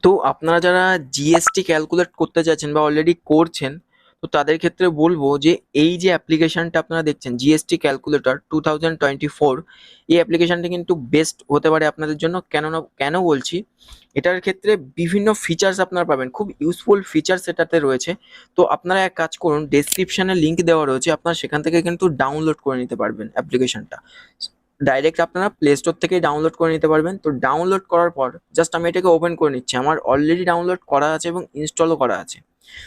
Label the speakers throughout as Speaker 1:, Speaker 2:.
Speaker 1: তো আপনারা যারা জিএসটি ক্যালকুলেট করতে চাইছেন বা অলরেডি করছেন, তো তাদের ক্ষেত্রে বলবো যে এই যে অ্যাপ্লিকেশনটা আপনারা দেখছেন জিএসটি ক্যালকুলেটর 2024, এই অ্যাপ্লিকেশনটা কিন্তু বেস্ট হতে পারে আপনাদের জন্য। কেন বলছি, এটার ক্ষেত্রে বিভিন্ন ফিচার্স আপনারা পাবেন, খুব ইউজফুল ফিচার্স এটাতে রয়েছে। তো আপনারা এক কাজ করুন, ডেসক্রিপশনে লিঙ্ক দেওয়া রয়েছে, আপনারা সেখান থেকে কিন্তু ডাউনলোড করে নিতে পারবেন অ্যাপ্লিকেশনটা। ডাইরেক্ট আপনারা প্লে স্টোর থেকেই ডাউনলোড করে নিতে পারবেন। তো ডাউনলোড করার পর জাস্ট আমি এটাকে ওপেন করে নিচ্ছি, আমার অলরেডি ডাউনলোড করা আছে এবং ইনস্টলও করা আছে।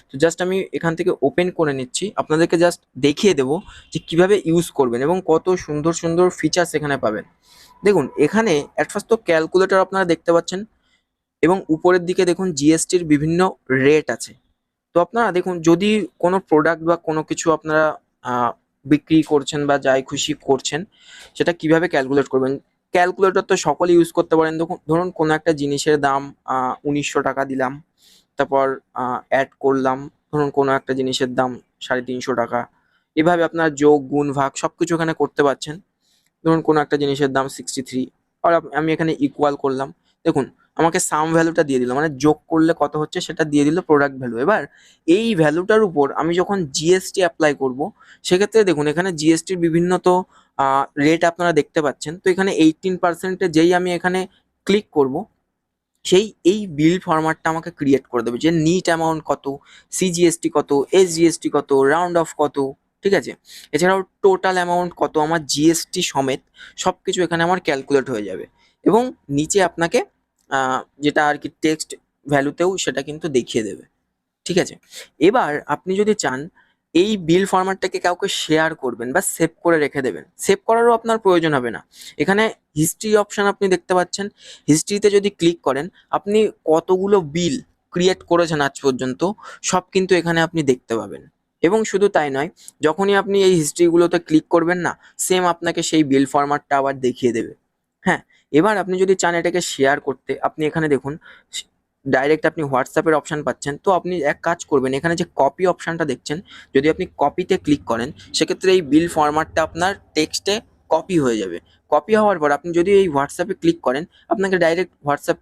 Speaker 1: তো জাস্ট আমি এখান থেকে ওপেন করে নিচ্ছি, আপনাদেরকে জাস্ট দেখিয়ে দেবো যে কিভাবে ইউজ করবেন এবং কত সুন্দর সুন্দর ফিচার্স এখানে পাবেন। দেখুন, এখানে অ্যাট ফার্স্ট তো ক্যালকুলেটর আপনারা দেখতে পাচ্ছেন এবং উপরের দিকে দেখুন জিএসটির বিভিন্ন রেট আছে। তো আপনারা দেখুন, যদি কোনো প্রোডাক্ট বা কোনো কিছু আপনারা আহ, বিক্রি করছেন বা যাই খুশি করছেন, সেটা কিভাবে ক্যালকুলেট করবেন। ক্যালকুলেটর তো সকলে ইউজ করতে পারেন। দেখুন, ধরুন কোনো একটা জিনিসের দাম 1900 টাকা দিলাম, তারপর অ্যাড করলাম, ধরুন কোনো একটা জিনিসের দাম 350 টাকা। এভাবে আপনার যোগ গুণ ভাগ সবকিছু এখানে করতে পারছেন। ধরুন কোনো একটা জিনিসের দাম 63, আর আমি এখানে ইকুয়াল করলাম। দেখুন, আমাকে সাম ভ্যালুটা দিয়ে দিল, মানে যোগ করলে কত হচ্ছে সেটা দিয়ে দিল প্রোডাক্ট ভ্যালু। এবার এই ভ্যালুটার উপর আমি যখন জিএসটি অ্যাপ্লাই করব, সেক্ষেত্রে দেখুন এখানে জিএসটির বিভিন্ন তো রেট আপনারা দেখতে পাচ্ছেন। তো এখানে 18%-এ যেই আমি এখানে ক্লিক করব, সেই এই বিল ফরম্যাটটা আমাকে ক্রিয়েট করে দেবে যে নিট অ্যামাউন্ট কত, সিজিএসটি কত, এসজিএসটি কত, রাউন্ড অফ কত। ঠিক আছে, এছাড়াও টোটাল অ্যামাউন্ট কত আমার জিএসটি সমেত সবকিছু এখানে আমার ক্যালকুলেট হয়ে যাবে। এবং নিচে আপনাকে যেটা আর কি টেক্সট ভ্যালুতেও সেটা কিন্তু দেখিয়ে দেবে। ঠিক আছে, এবার আপনি যদি চান এই বিল ফরম্যাটটাকে কাউকে শেয়ার করবেন বা সেভ করে রেখে দেবেন, সেভ করারও আপনার প্রয়োজন হবে না। এখানে হিস্ট্রি অপশন আপনি দেখতে পাচ্ছেন, হিস্ট্রিতে যদি ক্লিক করেন, আপনি কতগুলো বিল ক্রিয়েট করেছেন আজ পর্যন্ত সব কিন্তু এখানে আপনি দেখতে পাবেন। এবং শুধু তাই নয়, যখনই আপনি এই হিস্ট্রিগুলোতে ক্লিক করবেন না, সেম আপনাকে সেই বিল ফরম্যাটটা আবার দেখিয়ে দেবে। হ্যাঁ, এবার আপনি যদি চান এটাকে শেয়ার করতে, আপনি এখানে দেখুন ডাইরেক্ট আপনি হোয়াটসঅ্যাপের অপশন পাচ্ছেন। তো আপনি এক কাজ করবেন, এখানে যে কপি অপশনটা দেখছেন, যদি আপনি কপিতে ক্লিক করেন, সেক্ষেত্রে এই বিল ফরম্যাটটা আপনার টেক্সটে কপি হয়ে যাবে। কপি হওয়ার পর আপনি যদি এই হোয়াটসঅ্যাপে ক্লিক করেন, আপনাকে ডাইরেক্ট হোয়াটসঅ্যাপ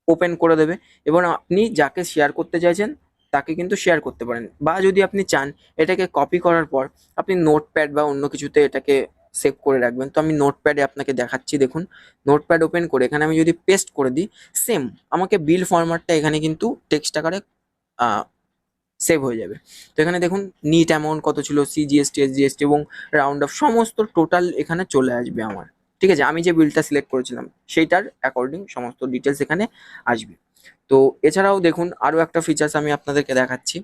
Speaker 1: ওপেন করে দেবে এবং আপনি যাকে শেয়ার করতে চাইছেন তাকে কিন্তু শেয়ার করতে পারেন। বা যদি আপনি চান এটাকে কপি করার পর আপনি নোটপ্যাড বা অন্য কিছুতে এটাকে সেভ করে রাখবেন, তো আমি নোটপ্যাডে আপনাকে দেখাচ্ছি। দেখুন, নোটপ্যাড ওপেন করে এখানে আমি যদি পেস্ট করে দিই, সেম আমাকে বিল ফরম্যাটটা এখানে কিন্তু টেক্সট আকারে সেভ হয়ে যাবে। তো এখানে দেখুন নিট অ্যামাউন্ট কত ছিল, সিজিএসটি, এসজিএসটি এবং রাউন্ড অফ সমস্ত টোটাল এখানে চলে আসবে আমার। ঠিক আছে, আমি যে বিলটা সিলেক্ট করেছিলাম সেইটার অ্যাকর্ডিং সমস্ত ডিটেলস এখানে আসবে। তো এছাড়াও দেখুন আরও একটা ফিচার্স আমি আপনাদেরকে দেখাচ্ছি।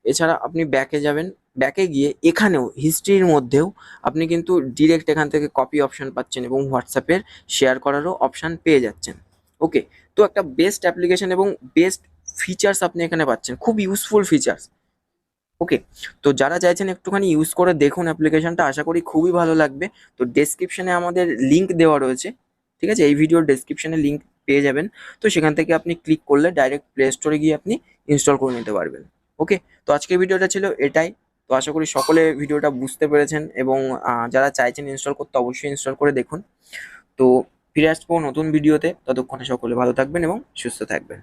Speaker 1: এছাড়া আপনি ব্যাকে যাবেন, ব্যাকে গিয়ে এখানেও হিস্ট্রির মধ্যেও আপনি কিন্তু ডিরেক্ট এখান থেকে কপি অপশন পাচ্ছেন এবং হোয়াটসঅ্যাপের শেয়ার করারও অপশন পেয়ে যাচ্ছেন। ওকে, তো একটা বেস্ট অ্যাপ্লিকেশন এবং বেস্ট ফিচার্স আপনি এখানে পাচ্ছেন, খুব ইউজফুল ফিচার্স। ওকে, তো যারা চাইছেন একটুখানি ইউজ করে দেখুন অ্যাপ্লিকেশনটা, আশা করি খুবই ভালো লাগবে। তো ডেসক্রিপশনে আমাদের লিঙ্ক দেওয়া রয়েছে। ঠিক আছে, এই ভিডিওর ডেসক্রিপশনে লিঙ্ক পেয়ে যাবেন। তো সেখান থেকে আপনি ক্লিক করলে ডাইরেক্ট প্লে স্টোরে গিয়ে আপনি ইনস্টল করে নিতে পারবেন। ওকে, তো আজকের ভিডিওটা ছিল এটাই। তো আশা করি সকলে ভিডিওটা বুঝতে পেরেছেন এবং যারা চাইছেন ইনস্টল করতে অবশ্যই ইনস্টল করে দেখুন। তো ফিরে আসবো নতুন ভিডিওতে, ততক্ষণে সকলে ভালো থাকবেন এবং সুস্থ থাকবেন।